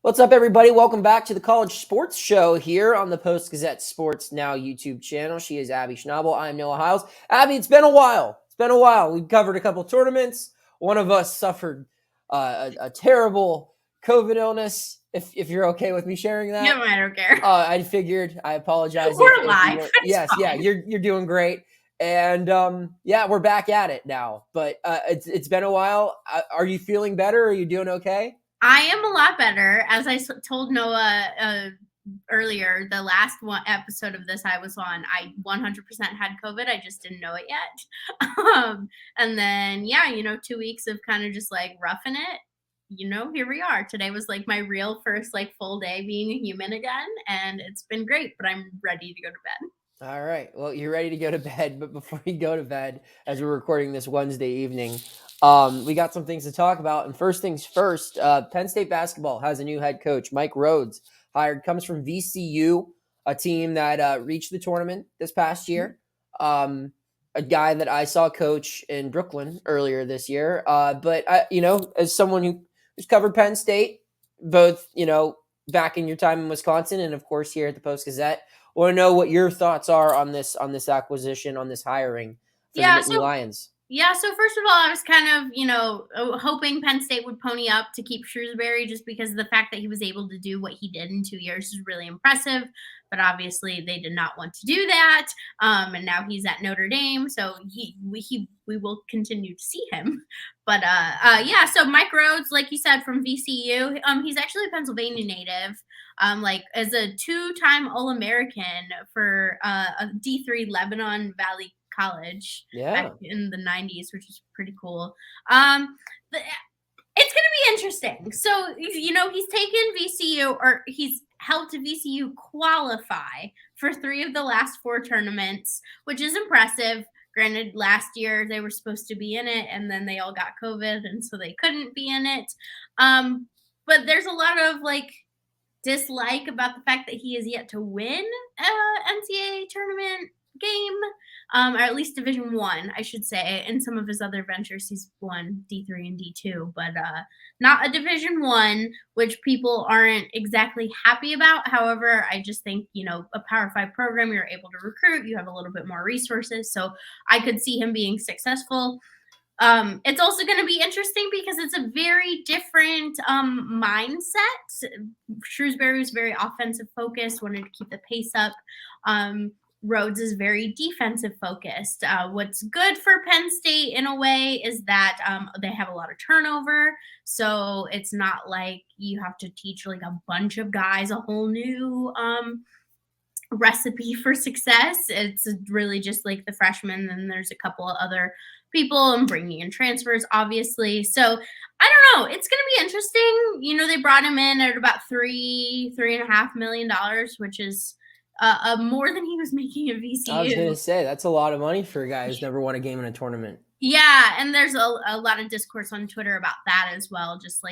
What's up, everybody? Welcome back to the College Sports Show here on the Post-Gazette Sports Now YouTube channel. She is Abby Schnable. I'm Noah Hiles. Abby, it's been a while. We've covered a couple tournaments. One of us suffered a terrible COVID illness. If you're okay with me sharing that. No, I don't care. I figured. I apologize. We're live. Yes, yeah, you're doing great. And we're back at it now. But it's been a while. Are you feeling better? Are you doing okay? I am a lot better. As I told Noah earlier, the last episode of this I was on, I 100% had COVID. I just didn't know it yet. And then, 2 weeks of kind of just like roughing it. Here we are. Today was like my real first like full day being a human again. And it's been great, but I'm ready to go to bed. All right. Well, you're ready to go to bed. But before you go to bed, as we're recording this Wednesday evening, we got some things to talk about. And first things first, Penn State basketball has a new head coach. Mike Rhoades comes from VCU, a team that reached the tournament this past year. A guy that I saw coach in Brooklyn earlier this year. But as someone who's covered Penn State, both, back in your time in Wisconsin and of course here at the Post-Gazette, I want to know what your thoughts are on this acquisition, on this hiring for the Nittany Lions. Yeah, so first of all, I was kind of, hoping Penn State would pony up to keep Shrewsberry just because of the fact that he was able to do what he did in 2 years is really impressive. But obviously, they did not want to do that. And now he's at Notre Dame, so we will continue to see him. But so Mike Rhoades, like you said, from VCU, he's actually a Pennsylvania native. As a 2-time All-American for a D3 Lebanon Valley College back in the 90s, which is pretty cool. It's going to be interesting. So, he's taken VCU, or he's helped VCU qualify for 3 of the last 4 tournaments, which is impressive. Granted, last year they were supposed to be in it, and then they all got COVID, and so they couldn't be in it. But there's a lot of, dislike about the fact that he is yet to win an NCAA tournament game, or at least Division I, I should say. In some of his other ventures, he's won D3 and D2, but not a Division I, which people aren't exactly happy about. However, I just think, a Power 5 program, you're able to recruit, you have a little bit more resources, so I could see him being successful. It's also going to be interesting because it's a very different mindset. Shrewsberry was very offensive focused, wanted to keep the pace up. Rhoades is very defensive focused. What's good for Penn State in a way is that they have a lot of turnover. So it's not like you have to teach a bunch of guys a whole new recipe for success. It's really just the freshmen, and there's a couple of other people and bringing in transfers, obviously. So I don't know. It's going to be interesting. They brought him in at about $3.5 million, which is more than he was making at VCU. I was going to say, that's a lot of money for a guy who's never won a game in a tournament. Yeah, and there's a lot of discourse on Twitter about that as well. Just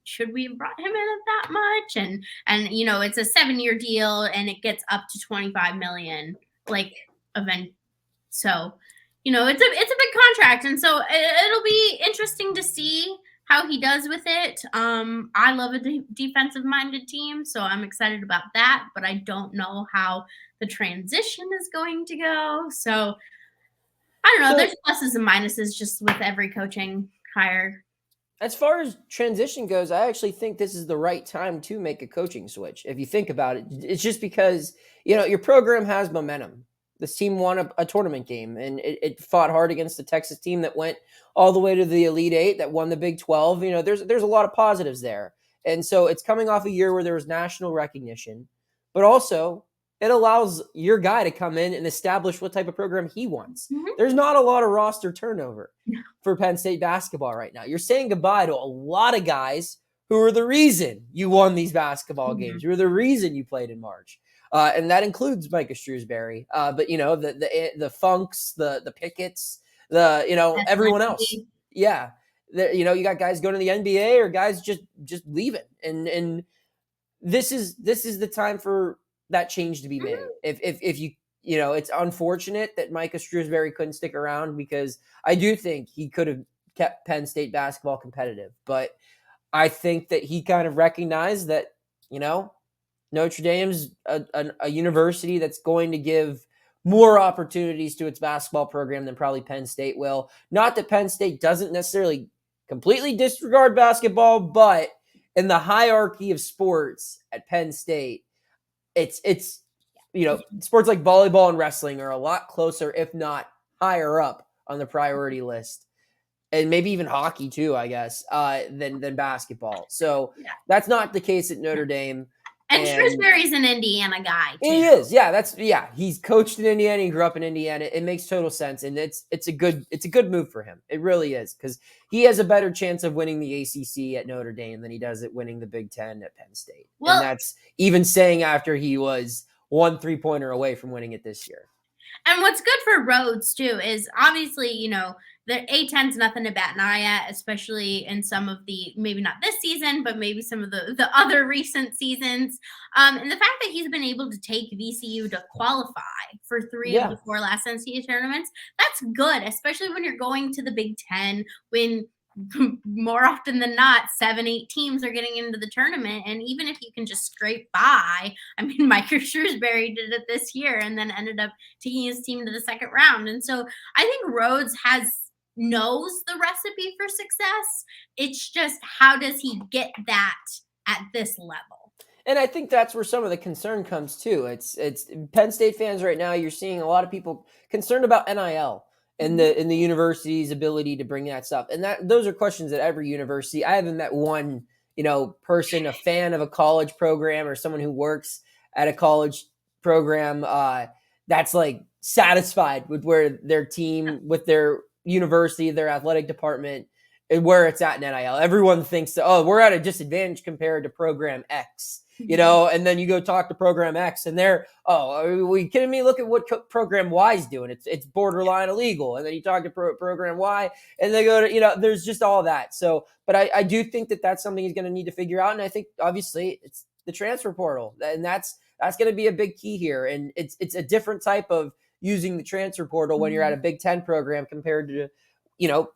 should we have brought him in at that much? And it's a 7-year deal, and it gets up to $25 million, event. So, it's a big contract, and so it'll be interesting to see how he does with it. I love a defensive-minded team, so I'm excited about that, but I don't know how the transition is going to go. So, I don't know. There's pluses and minuses just with every coaching hire. As far as transition goes, I actually think this is the right time to make a coaching switch. If you think about it, it's just because, your program has momentum. This team won a tournament game, and it fought hard against the Texas team that went all the way to the Elite Eight, that won the Big 12. There's a lot of positives there. And so it's coming off a year where there was national recognition, but also it allows your guy to come in and establish what type of program he wants. Mm-hmm. There's not a lot of roster turnover for Penn State basketball right now. You're saying goodbye to a lot of guys who are the reason you won these basketball games, who are the reason you played in March. And that includes Micah Shrewsberry, but the Funks, the Pickett's, everyone else. Yeah, you got guys going to the NBA or guys just leaving, and this is the time for that change to be made. If you it's unfortunate that Micah Shrewsberry couldn't stick around, because I do think he could have kept Penn State basketball competitive, but I think that he kind of recognized that, Notre Dame's a university that's going to give more opportunities to its basketball program than probably Penn State will. Not that Penn State doesn't necessarily completely disregard basketball, but in the hierarchy of sports at Penn State, it's sports like volleyball and wrestling are a lot closer, if not higher up on the priority list, and maybe even hockey too, I guess, than basketball. So that's not the case at Notre Dame. And Shrewsberry's an Indiana guy too. He is, yeah. He's coached in Indiana. He grew up in Indiana. It makes total sense, and it's a good move for him. It really is, because he has a better chance of winning the ACC at Notre Dame than he does at winning the Big Ten at Penn State. Well, and that's even saying after he was 1 3-pointer away from winning it this year. And what's good for Rhoades too is obviously, the A-10's nothing to bat an eye at, especially in some of the, maybe not this season, but maybe some of the other recent seasons. And the fact that he's been able to take VCU to qualify for 3 of the 4 last NCAA tournaments, that's good, especially when you're going to the Big Ten, when more often than not, 7-8 teams are getting into the tournament. And even if you can just scrape by, I mean, Micah Shrewsberry did it this year and then ended up taking his team to the second round. And so I think Rhoades knows the recipe for success. It's just, how does he get that at this level? And I think that's where some of the concern comes too. It's Penn State fans right now. You're seeing a lot of people concerned about NIL and the university's ability to bring that stuff. And those are questions at every university. I haven't met one, person, a fan of a college program or someone who works at a college program that's like satisfied with where their team, with their university, their athletic department, and where it's at in NIL. Everyone thinks that, we're at a disadvantage compared to program X, and then you go talk to program X and they're, are we kidding me? Look at what program Y is doing. It's borderline illegal. And then you talk to program Y and they go to, there's just all that. So, but I do think that that's something he's going to need to figure out. And I think obviously it's the transfer portal, and that's going to be a big key here. And it's a different type of using the transfer portal when you're at a Big Ten program compared to,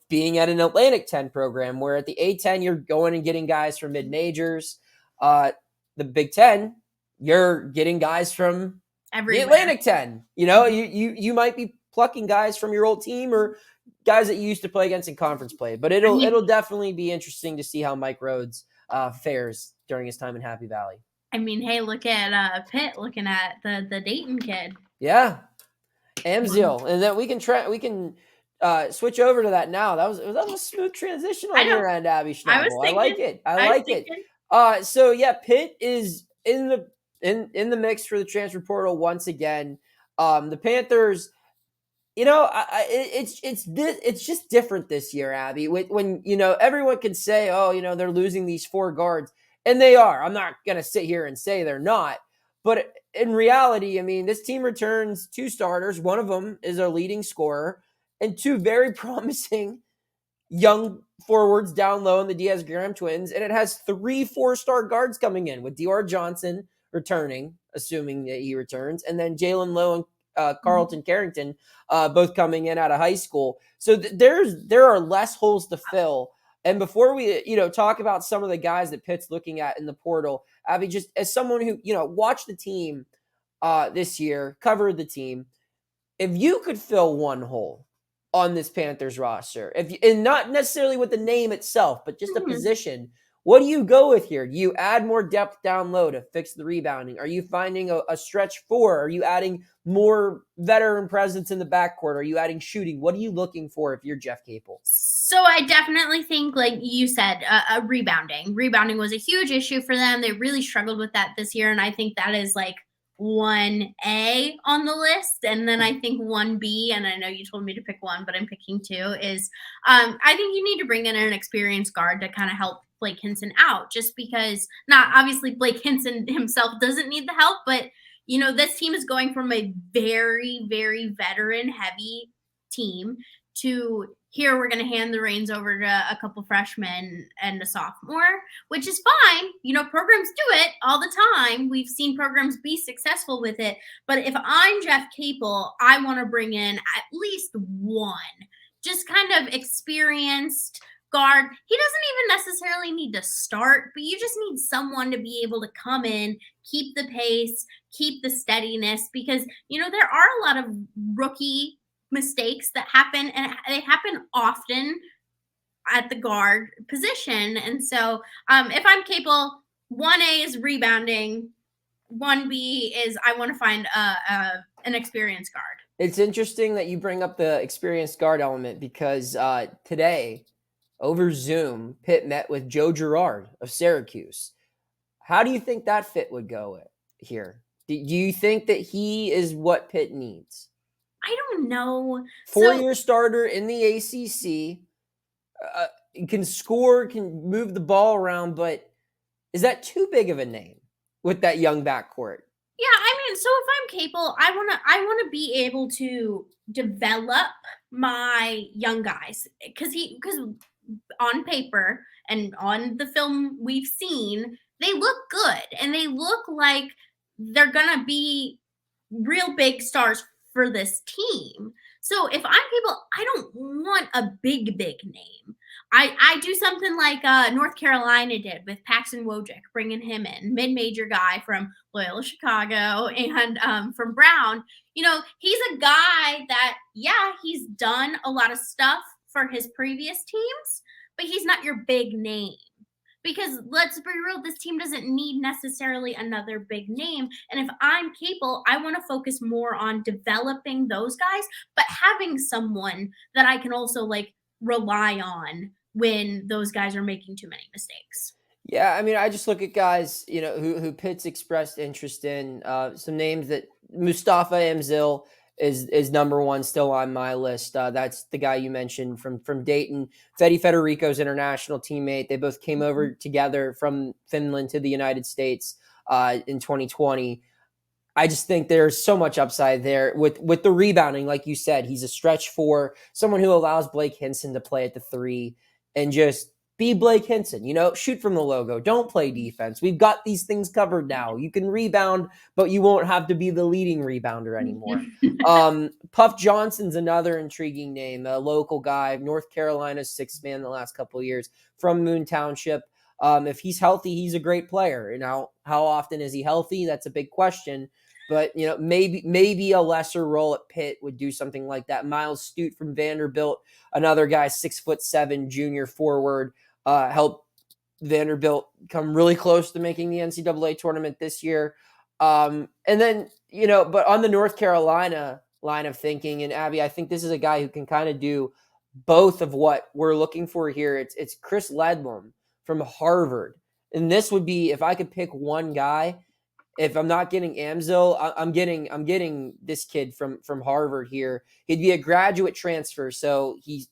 being at an Atlantic 10 program, where at the A10, you're going and getting guys from mid-majors. The Big Ten, you're getting guys from the Atlantic 10. You might be plucking guys from your old team or guys that you used to play against in conference play. But it'll definitely be interesting to see how Mike Rhoades fares during his time in Happy Valley. I mean, hey, look at Pitt looking at the Dayton kid. Yeah. Amzil. And then we can switch over to that now. That was a smooth transition on your end, Abby Schnable. I like it. I like it. So yeah, Pitt is in the mix for the transfer portal once again. The Panthers, it's just different this year, Abby. When everyone can say, they're losing these 4 guards, and they are. I'm not gonna sit here and say they're not, but in reality, I mean, this team returns 2 starters. One of them is a leading scorer, and 2 very promising young forwards down low in the Diaz-Graham twins. And it has 3 4-star guards coming in, with Dior Johnson returning, assuming that he returns, and then Jalen Lowe and Carlton Carrington both coming in out of high school. So there are less holes to fill. And before we, talk about some of the guys that Pitt's looking at in the portal, Abby, just as someone who, watched the team this year, covered the team, if you could fill one hole on this Panthers roster, and not necessarily with the name itself, but just a position, what do you go with here? Do you add more depth down low to fix the rebounding? Are you finding a stretch 4? Are you adding more veteran presence in the backcourt? Are you adding shooting? What are you looking for if you're Jeff Capel? So I definitely think, like you said, rebounding. Rebounding was a huge issue for them. They really struggled with that this year, and I think that is like 1A on the list. And then I think 1B, and I know you told me to pick 1, but I'm picking 2, is I think you need to bring in an experienced guard to kind of help Blake Hinson out, just because, not obviously Blake Hinson himself doesn't need the help, but this team is going from a very, very veteran heavy team to here we're going to hand the reins over to a couple freshmen and a sophomore, which is fine. Programs do it all the time. We've seen programs be successful with it. But if I'm Jeff Capel, I want to bring in at least 1 just kind of experienced, guard. He doesn't even necessarily need to start, but you just need someone to be able to come in, keep the pace, keep the steadiness, because, there are a lot of rookie mistakes that happen, and they happen often at the guard position. And so if I'm capable, 1A is rebounding, 1B is I want to find an experienced guard. It's interesting that you bring up the experienced guard element because today, over Zoom, Pitt met with Joe Girard of Syracuse. How do you think that fit would go here? Do you think that he is what Pitt needs? I don't know. Four-year starter in the ACC, can score, can move the ball around, but is that too big of a name with that young backcourt? Yeah, so if I'm capable, I want to be able to develop my young guys, because on paper and on the film we've seen, they look good and they look like they're gonna be real big stars for this team. So if I'm capable, I don't want a big name. I do something like North Carolina did with Paxton Wojcik, bringing him in, mid-major guy from Loyola Chicago and from Brown. He's a guy that, he's done a lot of stuff for his previous teams, but he's not your big name. Because let's be real, this team doesn't need necessarily another big name. And if I'm capable, I want to focus more on developing those guys, but having someone that I can also rely on when those guys are making too many mistakes. Yeah, I just look at guys, who Pitt's expressed interest in. Some names that Mustafa Amzil is number one still on my list. That's the guy you mentioned from Dayton. Fede Federico's international teammate. They both came over together from Finland to the United States in 2020. I just think there's so much upside there with the rebounding. Like you said, he's a stretch four, someone who allows Blake Hinson to play at the three and just be Blake Hinson, shoot from the logo. Don't play defense. We've got these things covered now. You can rebound, but you won't have to be the leading rebounder anymore. Puff Johnson's another intriguing name, a local guy, North Carolina's sixth man the last couple of years from Moon Township. If he's healthy, he's a great player. How often is he healthy? That's a big question. But, maybe a lesser role at Pitt would do something like that. Miles Stute from Vanderbilt, another guy, 6'7", junior forward, helped Vanderbilt come really close to making the NCAA tournament this year. And then, but on the North Carolina line of thinking, and Abby, I think this is a guy who can kind of do both of what we're looking for here. It's Chris Ledlum from Harvard. And this would be, if I could pick one guy, if I'm not getting Amzil, I'm getting this kid from Harvard here. He'd be a graduate transfer, so he's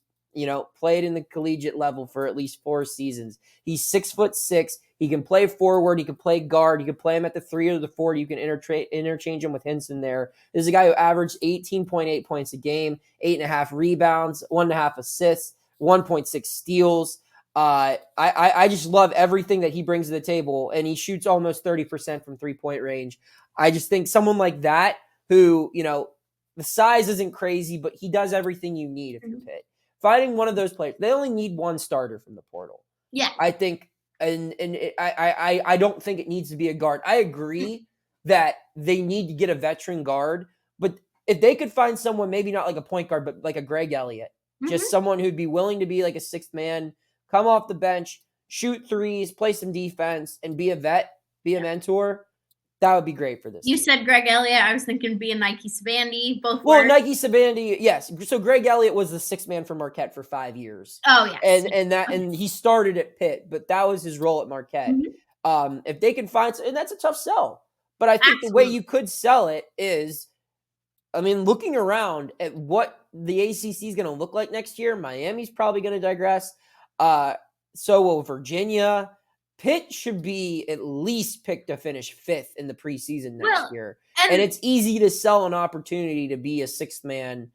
played in the collegiate level for at least 4 seasons. He's 6'6". He can play forward. He can play guard. You can play him at the 3 or the 4. You can interchange him with Hinson there. This is a guy who averaged 18.8 points a game, 8.5 rebounds, 1.5 assists, 1.6 steals. I just love everything that he brings to the table, and he shoots almost 30% from 3-point range. I just think someone like that who, the size isn't crazy, but he does everything you need if you're Pitt. Finding one of those players, they only need one starter from the portal. Yeah. I think, I don't think it needs to be a guard. I agree that they need to get a veteran guard, but if they could find someone, maybe not like a point guard, but like a Greg Elliott, just someone who'd be willing to be like a sixth man, come off the bench, shoot threes, play some defense, and be a vet, be a mentor. That would be great for this. You said Greg Elliott. I was thinking being Nike Sabandi. Both. Well, Nike Sabandi, yes. So Greg Elliott was the sixth man for Marquette for 5 years. Oh, yes. And he started at Pitt, but that was his role at Marquette. If they can find, and that's a tough sell. But I think the way you could sell it is, looking around at what the ACC is going to look like next year, Miami's probably going to digress. So will Virginia. Pitt should be at least picked to finish 5th in the preseason next year. And it's easy to sell an opportunity to be a sixth man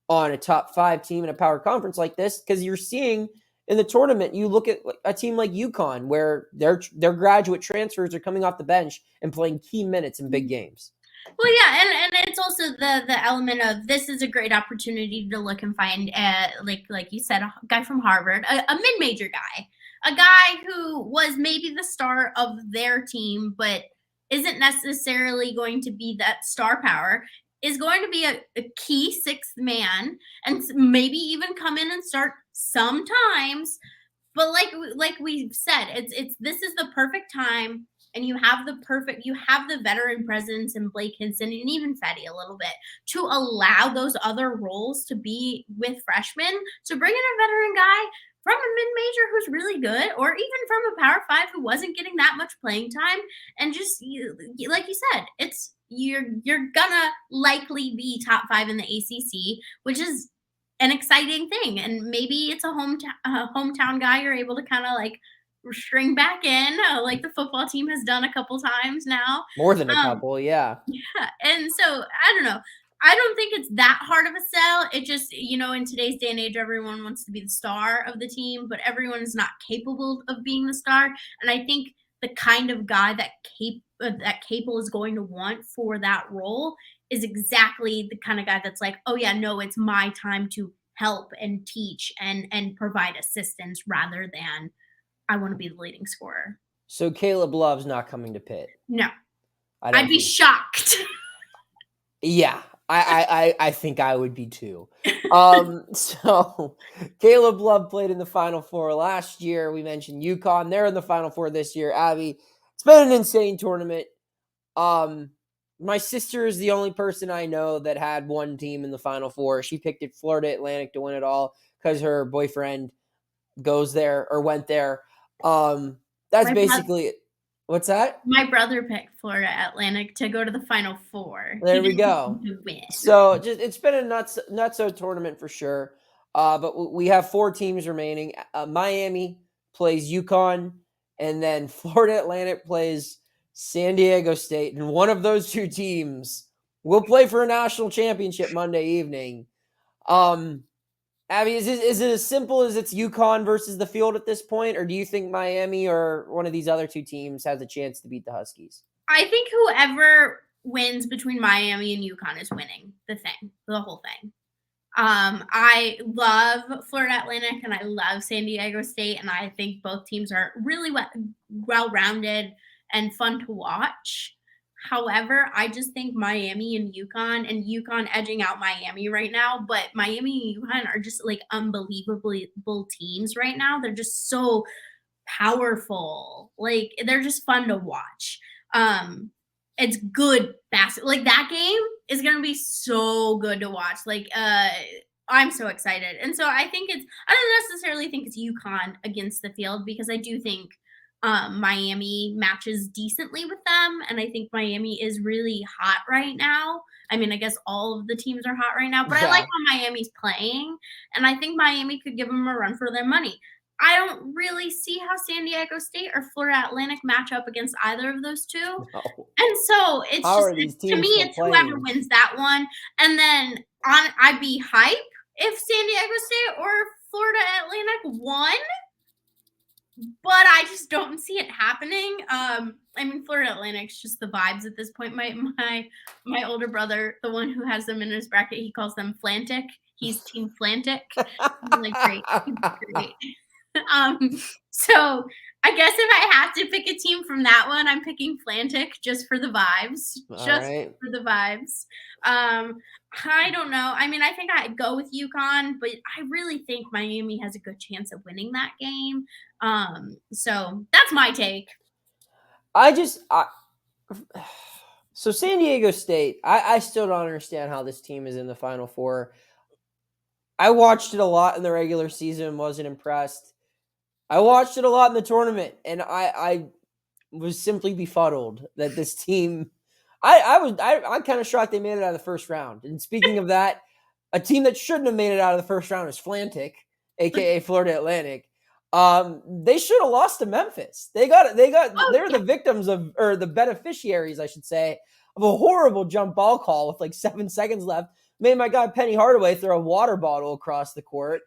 on a top 5 team in a power conference like this, because you're seeing in the tournament, you look at a team like UConn where their graduate transfers are coming off the bench and playing key minutes in big games. Well, yeah, and it's also the element of this is a great opportunity to look and find, like you said, a guy from Harvard, a mid-major guy, a guy who was maybe the star of their team, but isn't necessarily going to be that star power, is going to be a key sixth man, and maybe even come in and start sometimes. But like we've said, it's this is the perfect time, and you have the veteran presence in Blake Hinson and even Fetty a little bit to allow those other roles to be with freshmen. So bring in a veteran guy from a mid-major who's really good, or even from a Power 5 who wasn't getting that much playing time, and just like you said, it's you're gonna likely be top 5 in the ACC, which is an exciting thing. And maybe it's a hometown guy you're able to kind of like string back in, like the football team has done a couple times now. More than a couple, yeah. Yeah. And so I don't know. I don't think it's that hard of a sell. It just, in today's day and age, everyone wants to be the star of the team, but everyone is not capable of being the star. And I think the kind of guy that Capel is going to want for that role is exactly the kind of guy that's like, oh yeah, no, it's my time to help and teach and provide assistance rather than I want to be the leading scorer. So Caleb Love's not coming to Pitt. No, I'd be shocked. Yeah, I think I would be too. So Caleb Love played in the Final Four last year. We mentioned UConn. They're in the Final Four this year. Abby, it's been an insane tournament. My sister is the only person I know that had one team in the Final Four. She picked it Florida Atlantic to win it all because her boyfriend goes there or went there. That's basically it. What's that? My brother picked Florida Atlantic to go to the Final Four. There we go. So it's been a nuts tournament for sure. But we have 4 teams remaining. Miami plays UConn, and then Florida Atlantic plays San Diego State. And one of those 2 teams will play for a national championship Monday evening. Abby, is it as simple as it's UConn versus the field at this point, or do you think Miami or one of these other 2 teams has a chance to beat the Huskies? I think whoever wins between Miami and UConn is winning the whole thing. I love Florida Atlantic and I love San Diego State, and I think both teams are really well-rounded and fun to watch. However, I just think Miami and UConn edging out Miami right now, but Miami and UConn are just like unbelievable teams right now. They're just so powerful. Like they're just fun to watch. It's good basketball. Like that game is going to be so good to watch. Like, I'm so excited. And so I don't necessarily think it's UConn against the field, because I do think Miami matches decently with them. And I think Miami is really hot right now. I mean, I guess all of the teams are hot right now, but yeah. I like how Miami's playing, and I think Miami could give them a run for their money. I don't really see how San Diego State or Florida Atlantic match up against either of those 2. No. And so it's to me, it's whoever wins that one. And then I'd be hype if San Diego State or Florida Atlantic won, but I just don't see it happening. I mean, Florida Atlantic's just the vibes at this point. My older brother, the one who has them in his bracket, he calls them Flantic. He's Team Flantic. I'm like, great. So I guess if I have to pick a team from that one, I'm picking Flantic just for the vibes. For the vibes. I don't know. I mean, I think I'd go with UConn, but I really think Miami has a good chance of winning that game. So that's my take. So San Diego State, I still don't understand how this team is in the Final Four. I watched it a lot in the regular season and wasn't impressed. I watched it a lot in the tournament, and I was simply befuddled that this team. I'm kind of shocked they made it out of the first round. And speaking of that, a team that shouldn't have made it out of the first round is Flantic, aka Florida Atlantic. They should have lost to Memphis. They're the victims of, or the beneficiaries, I should say, of a horrible jump ball call with like 7 seconds left. Made my guy Penny Hardaway throw a water bottle across the court.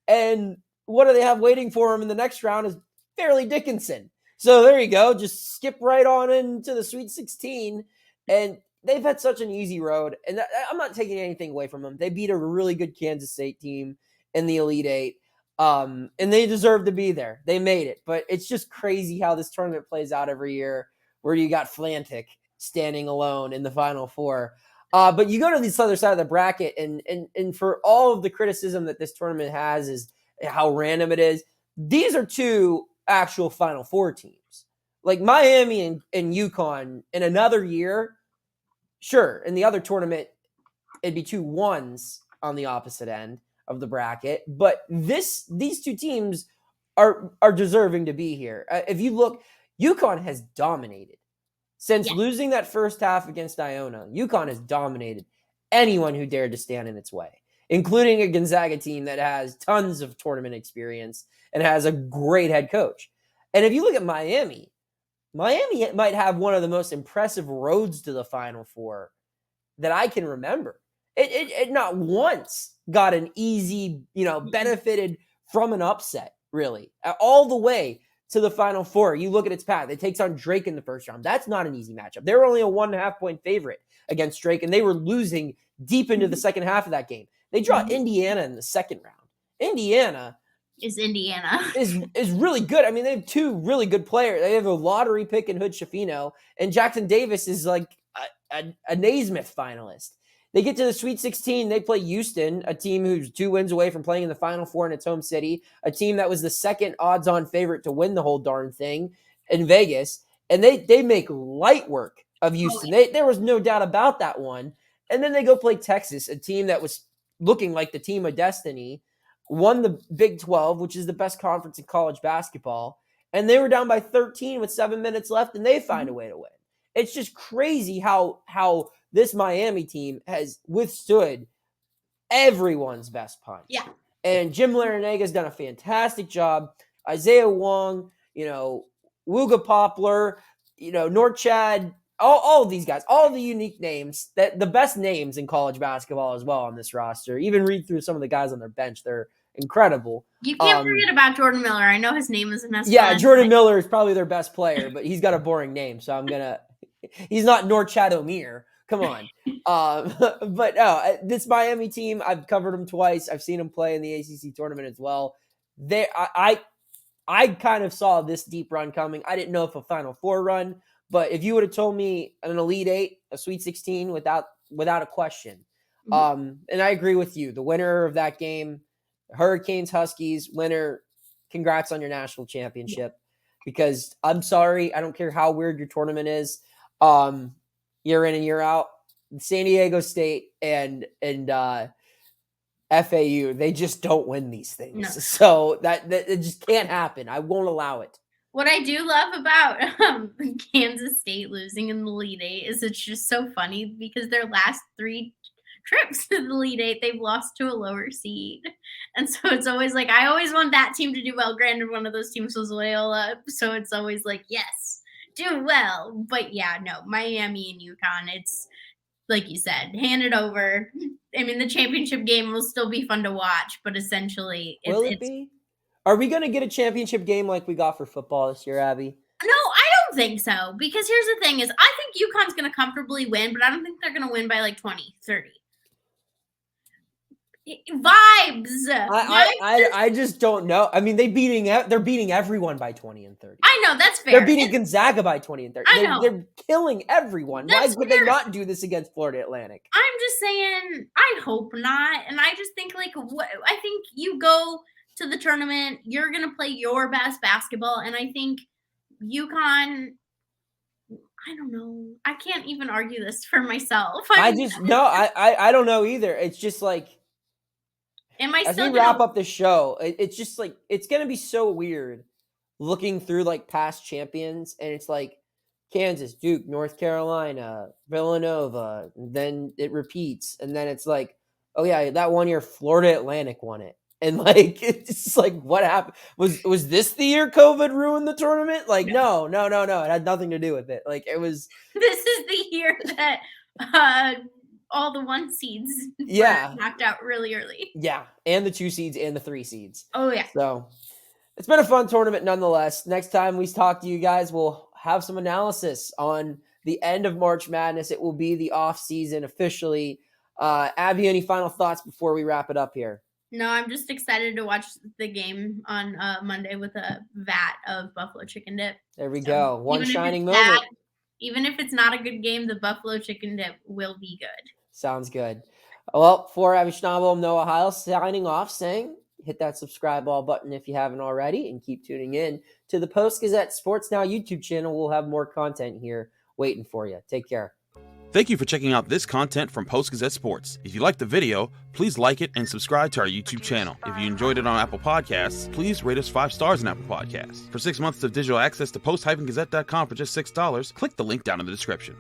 And what do they have waiting for him in the next round is Fairleigh Dickinson. So there you go. Just skip right on into the Sweet 16. And they've had such an easy road, and I'm not taking anything away from them. They beat a really good Kansas State team in the Elite Eight, and they deserve to be there. They made it, but it's just crazy how this tournament plays out every year, where you got Flantic standing alone in the Final Four. But you go to this other side of the bracket, and for all of the criticism that this tournament has is how random it is, these are two actual Final Four teams. Like Miami and UConn in another year, sure, in the other tournament, it'd be 2 1s on the opposite end of the bracket. But these two teams are deserving to be here. If you look, UConn has dominated. Since losing that first half against Iona, UConn has dominated anyone who dared to stand in its way, including a Gonzaga team that has tons of tournament experience and has a great head coach. And if you look at Miami might have one of the most impressive roads to the Final Four that I can remember. It not once got an easy, benefited from an upset, really, all the way to the Final Four. You look at its path. It takes on Drake in the first round. That's not an easy matchup. They were only a 1.5 point favorite against Drake, and they were losing deep into the second half of that game. They draw Indiana in the second round. Indiana is really good. I mean, they have two really good players. They have a lottery pick in Hood Schifino, and Jackson Davis is like a Naismith finalist. They get to the Sweet 16. They play Houston, a team who's 2 wins away from playing in the Final Four in its home city, a team that was the second odds-on favorite to win the whole darn thing in Vegas. And they make light work of Houston. There was no doubt about that one. And then they go play Texas, a team that was looking like the team of destiny, won the Big 12, which is the best conference in college basketball. And they were down by 13 with 7 minutes left, and they find a way to win. It's just crazy how this Miami team has withstood everyone's best punch. Yeah. And Jim Larinaga done a fantastic job. Isaiah Wong, Wooga Poplar, Norchad, all of these guys, all the unique names, that the best names in college basketball as well on this roster. Even read through some of the guys on their bench. They're incredible. You can't forget about Jordan Miller. I know his name isn't as fun. Jordan Miller is probably their best player, but he's got a boring name, so he's not Norchad O'Meara. Come on. But no, this Miami team, I've covered them twice. I've seen them play in the ACC tournament as well. I kind of saw this deep run coming. I didn't know if a Final Four run, but if you would have told me an Elite Eight, a Sweet 16 without a question. And I agree with you. The winner of that game, Hurricanes, Huskies, winner, congrats on your national championship. Because I'm sorry, I don't care how weird your tournament is. Year in and year out, San Diego State and FAU, they just don't win these things. No. So that it just can't happen. I won't allow it. What I do love about Kansas State losing in the Elite Eight is it's just so funny because their last 3 trips to the Elite Eight, they've lost to a lower seed. And so it's always like, I always want that team to do well. Granted, one of those teams was Loyola. So it's always like, yes, do well. But yeah, no, Miami and UConn, it's like you said, hand it over. I mean, the championship game will still be fun to watch, but essentially will it be? Are we going to get a championship game like we got for football this year, Abby? No, I don't think so. Because here's the thing is, I think UConn's going to comfortably win, but I don't think they're going to win by like 20, 30. Vibes. I just don't know. I mean, they're beating everyone by 20 and 30. I know, that's fair. They're beating Gonzaga by 20 and 30. I know. They're killing everyone. Why would they not do this against Florida Atlantic? I'm just saying, I hope not. And I just think I think you go to the tournament, you're going to play your best basketball. And I think UConn, I don't know. I can't even argue this for myself. I don't know either. It's just like, as we wrap up the show, it's just like, it's going to be so weird looking through like past champions. And it's like Kansas, Duke, North Carolina, Villanova, and then it repeats. And then it's like, oh yeah, that one year Florida Atlantic won it. And like, it's just like, what happened? Was this the year COVID ruined the tournament? Like, no. It had nothing to do with it. Like, it was. This is the year that all the 1 seeds were knocked out really early. Yeah. And the 2 seeds and the 3 seeds. Oh, yeah. So it's been a fun tournament nonetheless. Next time we talk to you guys, we'll have some analysis on the end of March Madness. It will be the off season officially. Abby, any final thoughts before we wrap it up here? No, I'm just excited to watch the game on Monday with a vat of buffalo chicken dip. There we go. One shining moment. Even if it's not a good game, the buffalo chicken dip will be good. Sounds good. Well, for Abby Schnable, I'm Noah Hiles signing off saying hit that subscribe all button if you haven't already and keep tuning in to the Post-Gazette Sports Now YouTube channel. We'll have more content here waiting for you. Take care. Thank you for checking out this content from Post-Gazette Sports. If you liked the video, please like it and subscribe to our YouTube channel. If you enjoyed it on Apple Podcasts, please rate us 5 stars on Apple Podcasts. For 6 months of digital access to post-gazette.com for just $6, click the link down in the description.